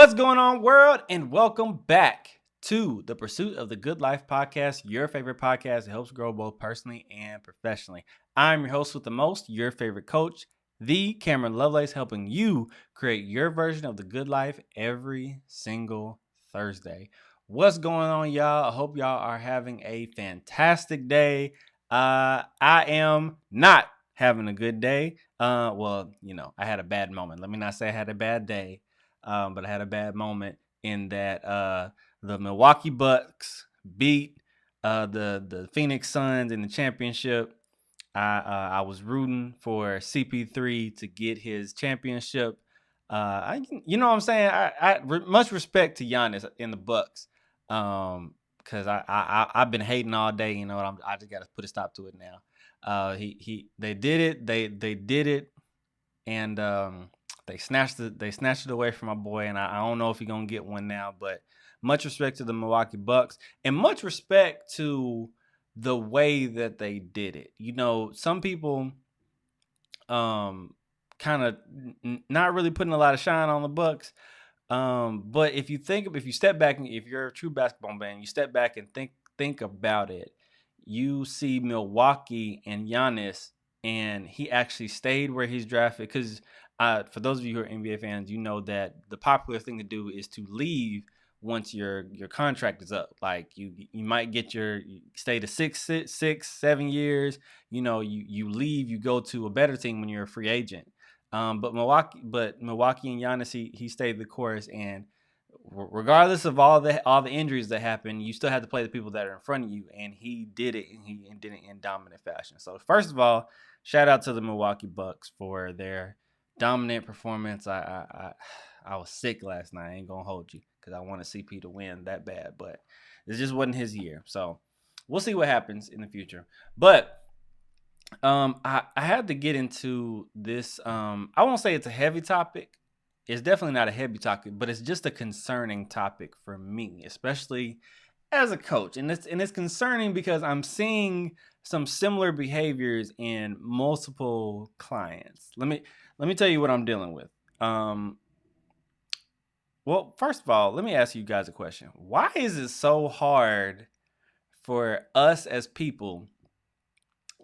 What's going on, world? And welcome back to the Pursuit of the Good Life podcast, your favorite podcast that helps grow both personally and professionally. I'm your host with the most, your favorite coach, the Kameron Lovelace, helping you create your version of the good life every single Thursday. What's going on, y'all? I hope y'all are having a fantastic day. I am not having a good day. I had a bad moment. Let me not say I had a bad day. But I had a bad moment in that the Milwaukee Bucks beat the Phoenix Suns in the championship. I was rooting for CP3 to get his championship. You know what I'm saying? Much respect to Giannis in the Bucks, because I've been hating all day. You know what? I just got to put a stop to it now. They did it. They did it, and they snatched it away from my boy, and I don't know if he's gonna get one now. But much respect to the Milwaukee Bucks, and much respect to the way that they did it. You know, some people kind of not really putting a lot of shine on the Bucks. But if you step back, and if you're a true basketball fan, you step back and think about it. You see Milwaukee and Giannis, and he actually stayed where he's drafted. Because for those of you who are NBA fans, you know that the popular thing to do is to leave once your contract is up. Like you might get stay to 7 years. You know, you leave, you go to a better team when you're a free agent. But Milwaukee and Giannis, he stayed the course, and regardless of all the injuries that happen, you still have to play the people that are in front of you, and he did it, and he did it in dominant fashion. So first of all, shout out to the Milwaukee Bucks for their dominant performance. I was sick last night. I ain't gonna hold you, because I wanted CP to win that bad, but it just wasn't his year. So we'll see what happens in the future. But I had to get into this. I won't say it's a heavy topic. It's definitely not a heavy topic, but it's just a concerning topic for me, especially as a coach. And it's concerning because I'm seeing some similar behaviors in multiple clients. Let me tell you what I'm dealing with. Well, first of all, let me ask you guys a question. Why is it so hard for us as people,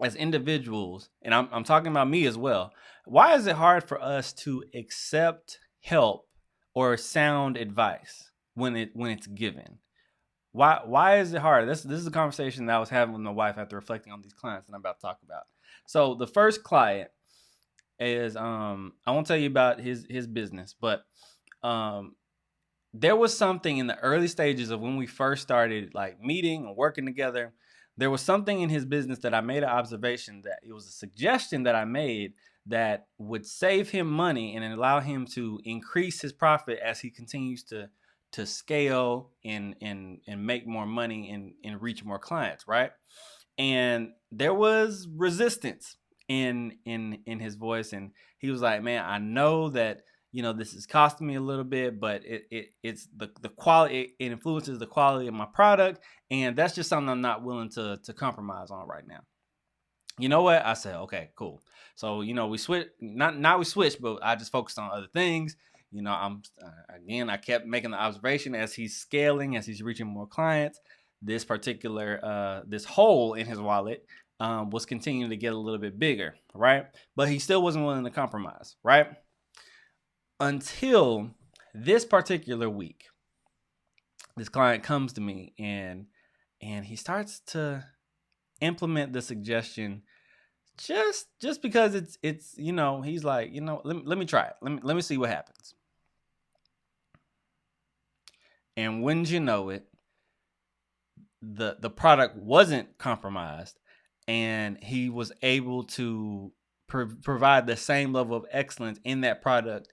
as individuals, and I'm talking about me as well, why is it hard for us to accept help or sound advice when it's given? Why is it hard? This is a conversation that I was having with my wife after reflecting on these clients that I'm about to talk about. So the first client is I won't tell you about his business, but there was something in the early stages of when we first started like meeting and working together. There was something in his business that I made an observation that it was a suggestion that I made that would save him money and allow him to increase his profit as he continues to scale and make more money and reach more clients, right? And there was resistance in his voice, and he was like, "Man, I know that, you know, this is costing me a little bit, but it's the quality. It influences the quality of my product, and that's just something I'm not willing to compromise on right now." You know what? I said, okay, cool. So, you know, we switched, we switched, but I just focused on other things. You know, I kept making the observation as he's scaling, as he's reaching more clients, this particular, this hole in his wallet was continuing to get a little bit bigger, right? But he still wasn't willing to compromise, right? Until this particular week, this client comes to me and he starts to implement the suggestion just because it's you know, he's like, you know, let me try it. Let me see what happens. And wouldn't you know it, the product wasn't compromised, and he was able to provide the same level of excellence in that product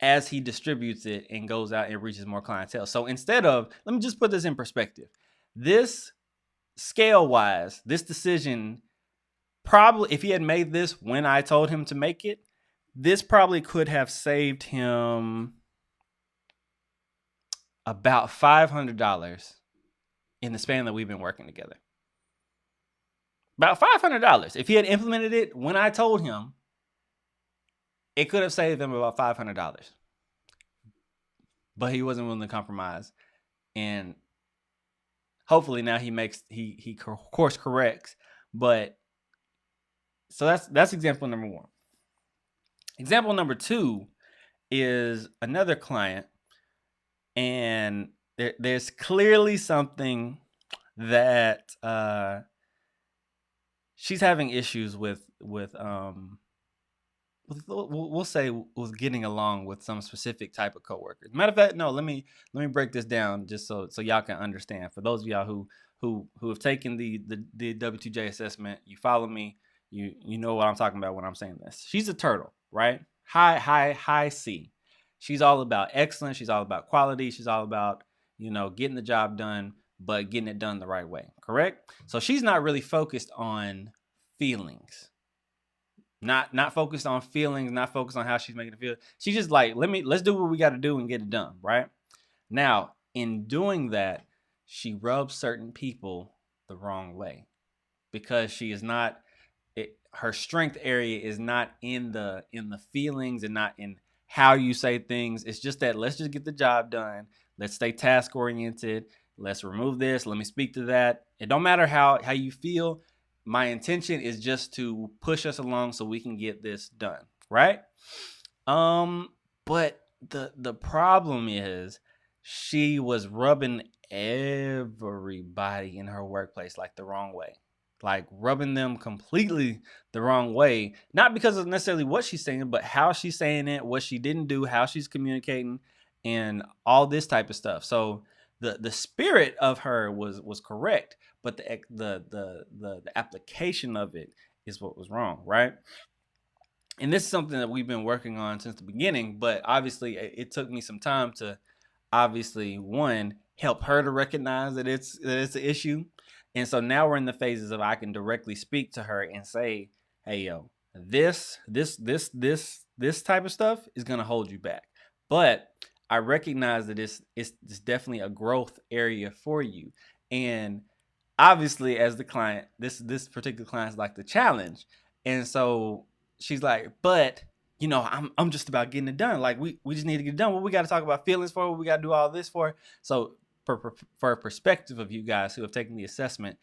as he distributes it and goes out and reaches more clientele. So instead of, let me just put this in perspective. This scale-wise, this decision, probably, if he had made this when I told him to make it, this probably could have saved him about $500 in the span that we've been working together. About $500. If he had implemented it when I told him, it could have saved him about $500. but he wasn't willing to compromise. And hopefully now he course corrects. But so that's example number one. Example number two is another client, and there's clearly something that she's having issues with we'll say with getting along with some specific type of coworkers. Matter of fact, no, let me break this down just so y'all can understand. For those of y'all who have taken the W2J assessment, you follow me, you know what I'm talking about when I'm saying this. She's a turtle, right? High C. She's all about excellence. She's all about quality. She's all about, getting the job done, but getting it done the right way. Correct? So she's not really focused on feelings. Not focused on feelings, not focused on how she's making it feel. She's just like, let's do what we got to do and get it done, right? Now, in doing that, she rubs certain people the wrong way because she is not. Her strength area is not in the feelings and not in how you say things. It's just that let's just get the job done. Let's stay task oriented. Let's remove this. Let me speak to that. It don't matter how you feel. My intention is just to push us along so we can get this done, right? But the problem is she was rubbing everybody in her workplace like the wrong way. Like rubbing them completely the wrong way, not because of necessarily what she's saying, but how she's saying it, what she didn't do, how she's communicating, and all this type of stuff. So the spirit of her was correct, but the application of it is what was wrong, right? And this is something that we've been working on since the beginning, but obviously it took me some time to one, help her to recognize that it's an issue. And so now we're in the phases of I can directly speak to her and say, hey, yo, this type of stuff is going to hold you back. But I recognize that it's definitely a growth area for you. And obviously, as the client, this particular client is like the challenge. And so she's like, but, I'm just about getting it done. Like, we just need to get it done. What we got to talk about feelings for, what we got to do all this for. So for a perspective of you guys who have taken the assessment,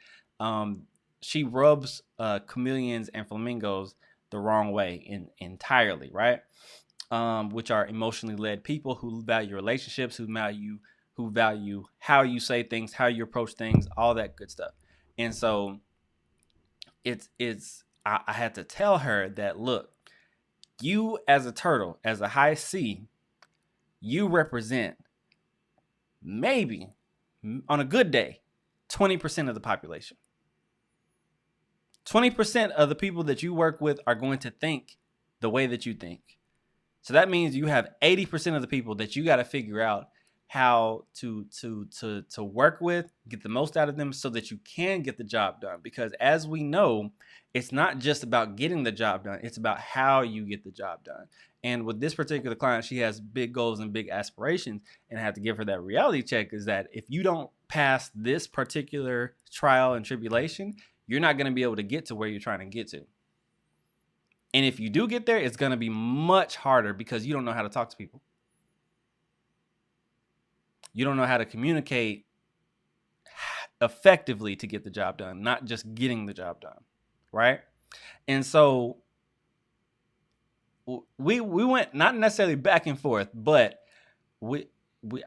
she rubs chameleons and flamingos the wrong way entirely, right? Which are emotionally led people who value relationships, who value how you say things, how you approach things, all that good stuff. And so I had to tell her that, look, you as a turtle, as a high C, you represent maybe on a good day 20% of the population. 20% of the people that you work with are going to think the way that you think. So that means you have 80% of the people that you got to figure out how to work with, get the most out of them so that you can get the job done. Because as we know, it's not just about getting the job done. It's about how you get the job done. And with this particular client, she has big goals and big aspirations, and I have to give her that reality check is that if you don't pass this particular trial and tribulation, you're not going to be able to get to where you're trying to get to. And if you do get there, it's going to be much harder because you don't know how to talk to people. You don't know how to communicate effectively to get the job done, not just getting the job done, right? And so we went not necessarily back and forth, but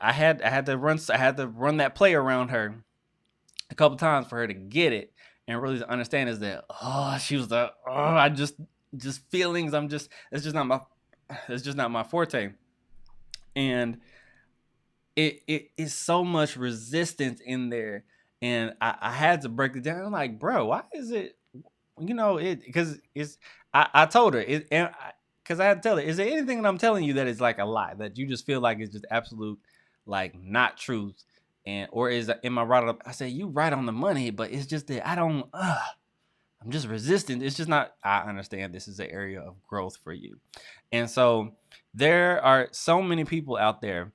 I had to run that play around her a couple times for her to get it and really to understand is that she was like I just feelings. It's just not my forte, and it is so much resistance in there, and I had to break it down. I'm like, bro, why is it? Because I told her because I had to tell her, is there anything that I'm telling you that is like a lie that you just feel like it's just absolute like not truth, or am I right on? I say you right on the money, but it's just that I'm just resistant. It's just not. I understand this is an area of growth for you, and so there are so many people out there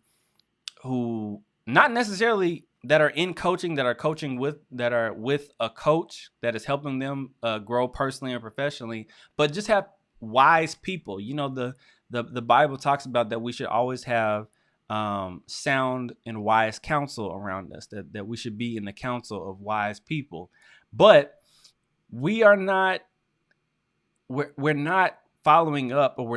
who not necessarily that are in coaching, that are with a coach that is helping them grow personally and professionally, but just have wise people. The Bible talks about that we should always have sound and wise counsel around us, that we should be in the counsel of wise people. But we are not, we're not following up, or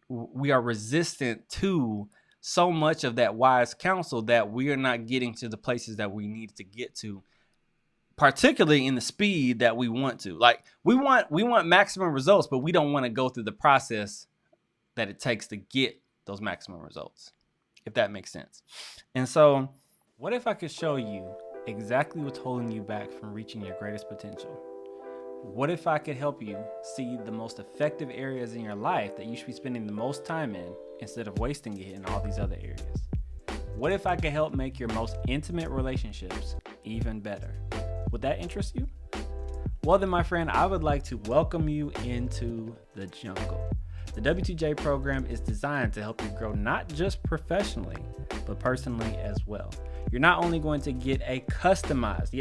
we are resistant to so much of that wise counsel that we are not getting to the places that we need to get to, particularly in the speed that we want to. Like we want maximum results, but we don't want to go through the process that it takes to get those maximum results, if that makes sense. And so, what if I could show you exactly what's holding you back from reaching your greatest potential? What if I could help you see the most effective areas in your life that you should be spending the most time in, instead of wasting it in all these other areas? What if I could help make your most intimate relationships even better? Would that interest you? Well then, my friend, I would like to welcome you into the jungle. The W2J program is designed to help you grow not just professionally, but personally as well. You're not only going to get a customized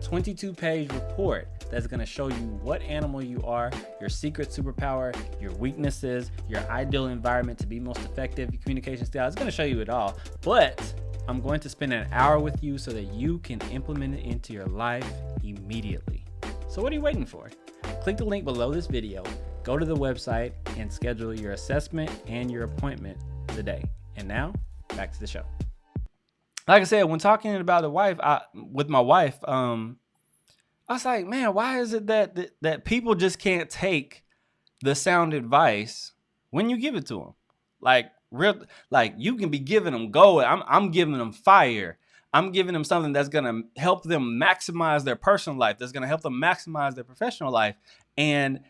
22-page report that's going to show you what animal you are, your secret superpower, your weaknesses, your ideal environment to be most effective, your communication style. It's going to show you it all. But I'm going to spend an hour with you so that you can implement it into your life immediately. So what are you waiting for? Click the link below this video, go to the website, and schedule your assessment and your appointment today. And now, back to the show. Like I said, when talking about with my wife, I was like, man, why is it that people just can't take the sound advice when you give it to them? Like you can be giving them gold. I'm giving them fire. I'm giving them something that's going to help them maximize their personal life, that's going to help them maximize their professional life. And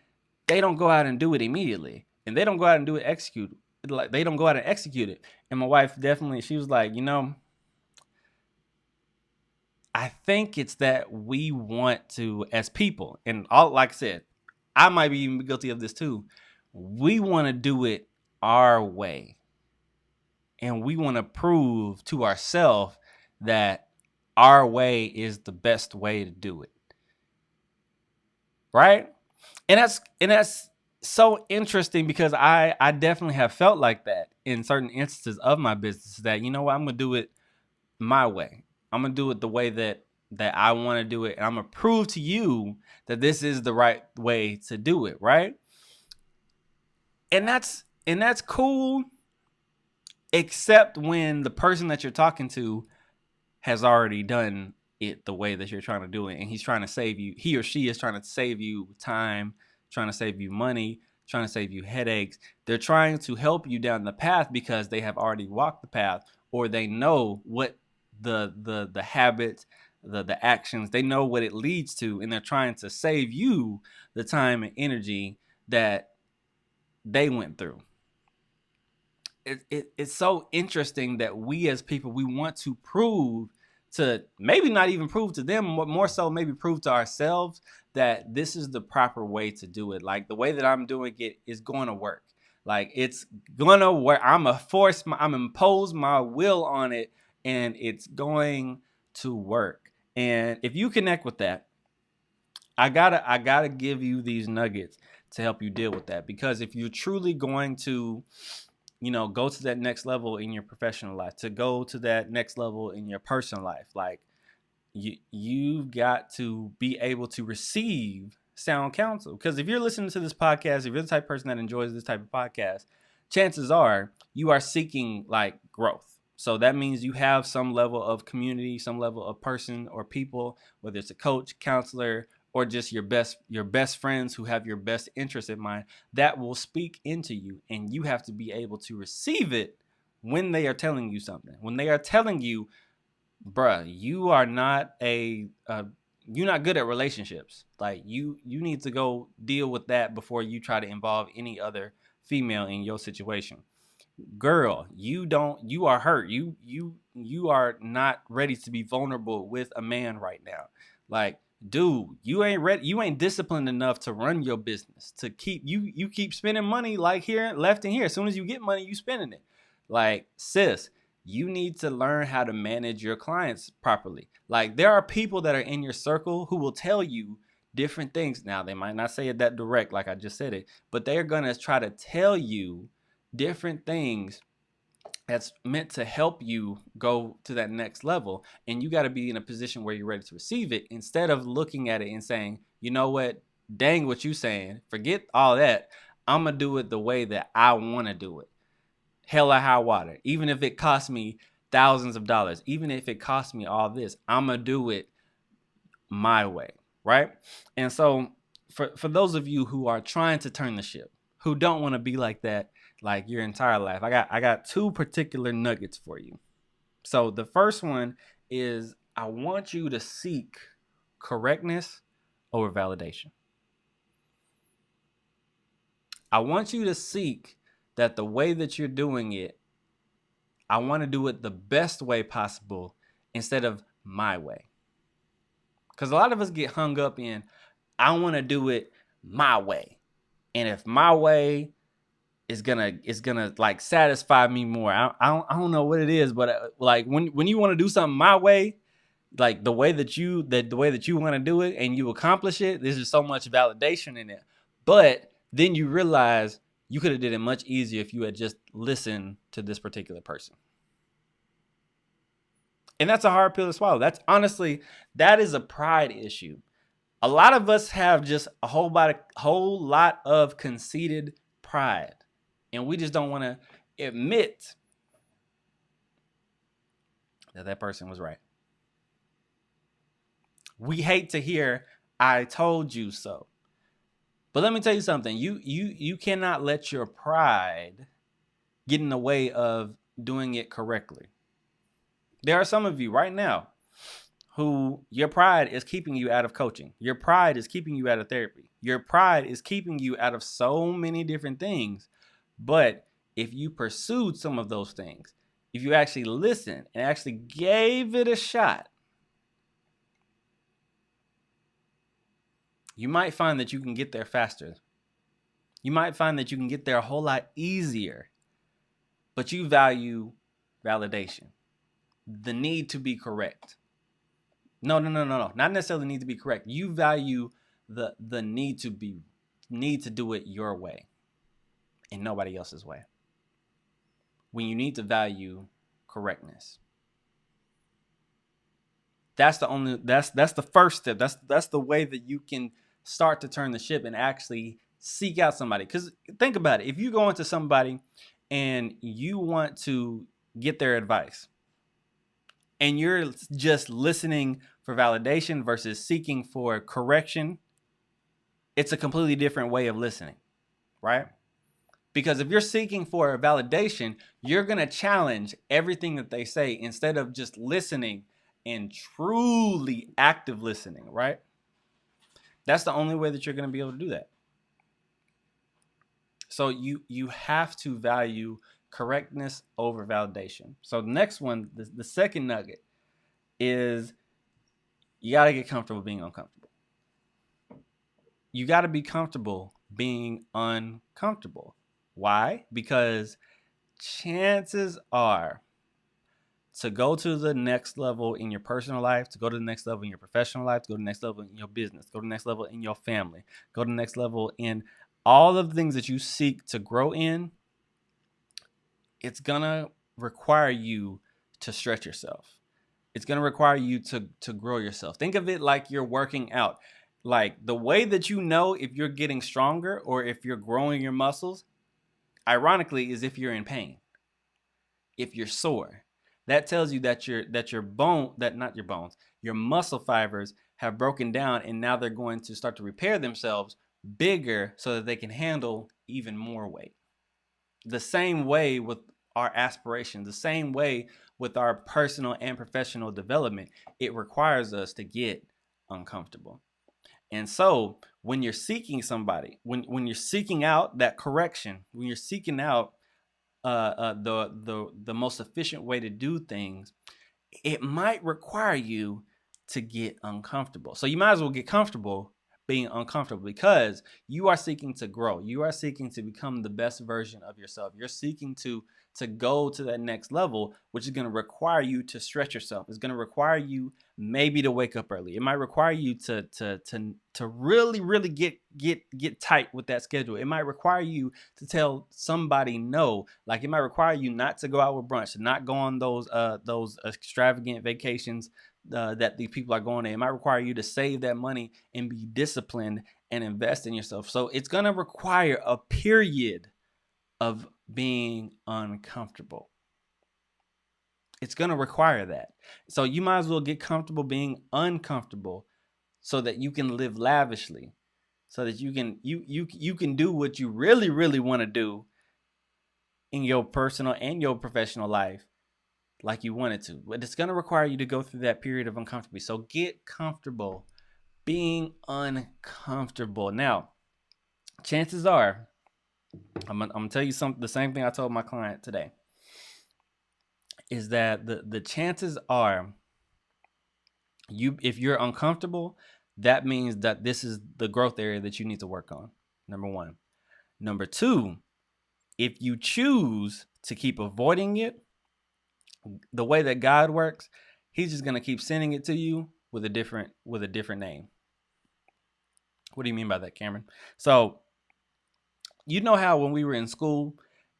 they don't go out and do it immediately. And they don't go out and execute it. And my wife definitely, she was like, I think it's that we want to, as people, and all, like I said, I might be even guilty of this too. We want to do it our way. And we want to prove to ourselves that our way is the best way to do it. Right? And that's so interesting, because I definitely have felt like that in certain instances of my business, that, I'm going to do it my way. I'm going to do it the way that I want to do it. And I'm going to prove to you that this is the right way to do it. Right. And that's cool, except when the person that you're talking to has already done it the way that you're trying to do it. And he or she is trying to save you time, trying to save you money, trying to save you headaches. They're trying to help you down the path because they have already walked the path, or they know what the habits, the actions, they know what it leads to, and they're trying to save you the time and energy that they went through. It's so interesting that we as people, we want to prove to, maybe not even prove to them, but more so maybe prove to ourselves that this is the proper way to do it. Like the way that I'm doing it is going to work. Like it's going to work. I'm impose my will on it, and it's going to work. And if you connect with that, I gotta give you these nuggets to help you deal with that. Because if you're truly going to, go to that next level in your professional life, to go to that next level in your personal life, like you've got to be able to receive sound counsel. Because if you're listening to this podcast, if you're the type of person that enjoys this type of podcast, chances are you are seeking like growth. So that means you have some level of community, some level of person or people, whether it's a coach, counselor, or just your best friends who have your best interest in mind, that will speak into you. And you have to be able to receive it when they are telling you something. When they are telling you, bruh, you're not good at relationships. Like you need to go deal with that before you try to involve any other female in your situation. Girl, you are hurt. You are not ready to be vulnerable with a man right now. Like, dude, you ain't ready. You ain't disciplined enough to run your business, to you keep spending money like here, left and here. As soon as you get money, you spending it. Like, sis, you need to learn how to manage your clients properly. Like, there are people that are in your circle who will tell you different things. Now, they might not say it that direct, like I just said it, but they're going to try to tell you different things that's meant to help you go to that next level. And you got to be in a position where you're ready to receive it, instead of looking at it and saying, you know what, dang what you saying, forget all that. I'm going to do it the way that I want to do it. Hell or high water. Even if it costs me thousands of dollars, even if it costs me all this, I'm going to do it my way. Right. And so for those of you who are trying to turn the ship, who don't want to be like that, like your entire life, I got two particular nuggets for you. So the first one is, I want you to seek correctness over validation. I want you to seek that the way that you're doing it, I want to do it the best way possible instead of my way. Because a lot of us get hung up in, I want to do it my way. And if my way is gonna like satisfy me more, I don't know what it is, but like when you want to do something my way, like the way that you want to do it and you accomplish it, there's just so much validation in it. But then you realize you could have did it much easier if you had just listened to this particular person. And that's a hard pill to swallow. That's honestly, that is a pride issue. A lot of us have just a whole lot of conceited pride, and we just don't want to admit that person was right. We hate to hear, I told you so. But let me tell you something. You cannot let your pride get in the way of doing it correctly. There are some of you right now who your pride is keeping you out of coaching. Your pride is keeping you out of therapy. Your pride is keeping you out of so many different things. But if you pursued some of those things, if you actually listened and actually gave it a shot, you might find that you can get there faster. You might find that you can get there a whole lot easier. But you value validation, the need to be correct. No. Not necessarily need to be correct. You value the need to do it your way and nobody else's way. When you need to value correctness. That's the first step. That's the way that you can start to turn the ship and actually seek out somebody. Because think about it. If you go into somebody and you want to get their advice and you're just listening for validation versus seeking for correction, it's a completely different way of listening, right? Because if you're seeking for validation, you're going to challenge everything that they say instead of just listening and truly active listening, right? That's the only way that you're going to be able to do that. So you have to value correctness over validation. So the next one, the second nugget, is you got to get comfortable being uncomfortable. You got to be comfortable being uncomfortable. Why? Because chances are, to go to the next level in your personal life, to go to the next level in your professional life, to go to the next level in your business, go to the next level in your family, go to the next level in all of the things that you seek to grow in, it's going to require you to stretch yourself. It's going to require you to grow yourself. Think of it like you're working out. Like the way that you know if you're getting stronger or if you're growing your muscles, ironically, is if you're in pain, if you're sore. That tells you that your muscle fibers have broken down and now they're going to start to repair themselves bigger so that they can handle even more weight. The same way with our aspirations, the same way with our personal and professional development, it requires us to get uncomfortable. And so when you're seeking somebody, when you're seeking out that correction, when you're seeking out the most efficient way to do things, it might require you to get uncomfortable. So you might as well get comfortable being uncomfortable, because you are seeking to grow. You are seeking to become the best version of yourself. You're seeking to go to that next level, which is going to require you to stretch yourself. It's going to require you maybe to wake up early. It might require you to really get tight with that schedule. It might require you to tell somebody no. Like, it might require you not to go out with brunch, to not go on those extravagant vacations that these people are going on. It might require you to save that money and be disciplined and invest in yourself. So it's going to require a period of being uncomfortable. It's going to require that. So you might as well get comfortable being uncomfortable so that you can live lavishly, so that you can do what you really want to do in your personal and your professional life like you wanted to. But it's going to require you to go through that period of uncomfortability. So get comfortable being uncomfortable. Now, chances are, I'm gonna tell you the same thing I told my client today, is that the chances are, if you're uncomfortable, that means that this is the growth area that you need to work on. Number one. Number two, if you choose to keep avoiding it, the way that God works, he's just gonna keep sending it to you with a different name. What do you mean by that, Kameron? So, you know how when we were in school,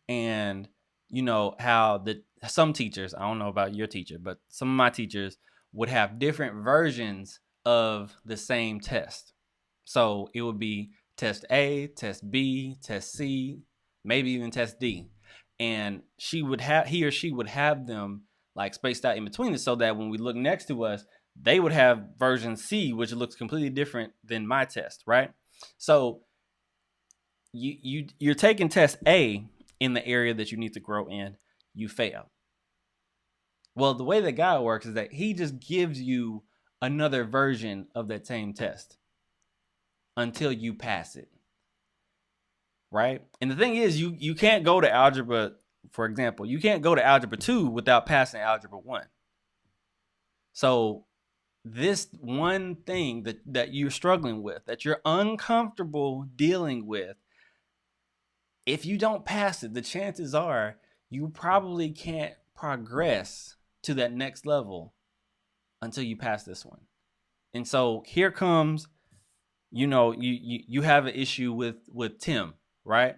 and you know how some teachers, I don't know about your teacher, but some of my teachers would have different versions of the same test. So it would be test A, test B, test C, maybe even test D. And he or she would have them like spaced out in between it, so that when we look next to us, they would have version C, which looks completely different than my test, right? So you're taking test A in the area that you need to grow in, you fail. Well, the way that God works is that he just gives you another version of that same test until you pass it, right? And the thing is, you can't go to algebra, for example, you can't go to algebra 2 without passing algebra 1. So this one thing that you're struggling with, that you're uncomfortable dealing with, if you don't pass it, the chances are you probably can't progress to that next level until you pass this one. And so here comes, you have an issue with Tim, right?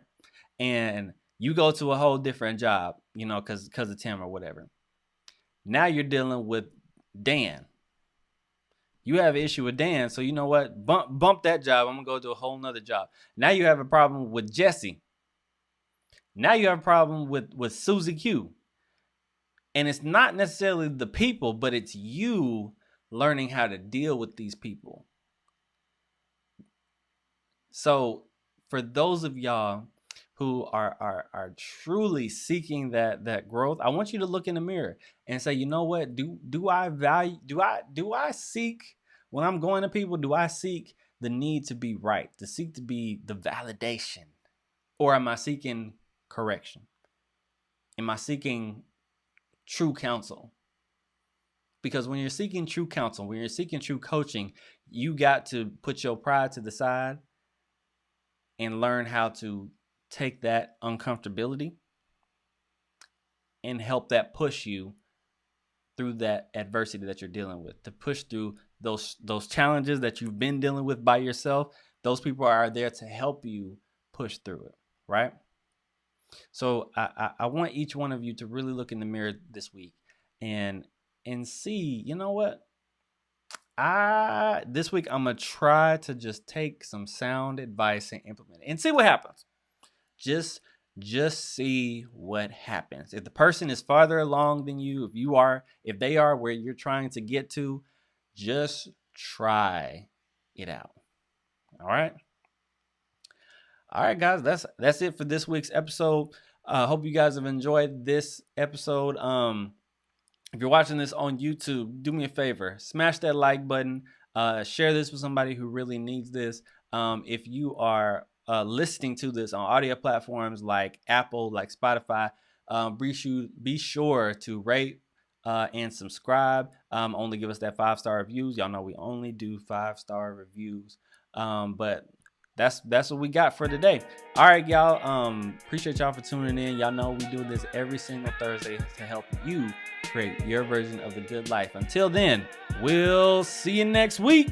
And you go to a whole different job, because of Tim or whatever. Now you're dealing with Dan. You have an issue with Dan, so you know what? Bump that job. I'm gonna go to a whole nother job. Now you have a problem with Jesse. Now you have a problem with Susie Q. And it's not necessarily the people, but it's you learning how to deal with these people. So for those of y'all who are truly seeking that growth, I want you to look in the mirror and say, you know what? Do I seek, when I'm going to people, do I seek the need to be right, to seek to be the validation, or am I seeking correction? Am I seeking true counsel? Because when you're seeking true counsel, when you're seeking true coaching, you got to put your pride to the side and learn how to take that uncomfortability and help that push you through that adversity that you're dealing with, to push through those challenges that you've been dealing with by yourself. Those people are there to help you push through it, right? So I want each one of you to really look in the mirror this week and see, you know what? This week I'm gonna try to just take some sound advice and implement it and see what happens. Just see what happens. If the person is farther along than you, if they are where you're trying to get to, just try it out. All right, guys. That's it for this week's episode. Hope you guys have enjoyed this episode. If you're watching this on YouTube, do me a favor, smash that like button, share this with somebody who really needs this. If you are listening to this on audio platforms like Apple, like Spotify, be sure to rate and subscribe. Only give us that 5-star reviews. Y'all know we only do 5-star reviews. But that's what we got for today. All right, y'all. Appreciate y'all for tuning in. Y'all know we do this every single Thursday to help you create your version of the good life. Until then, we'll see you next week.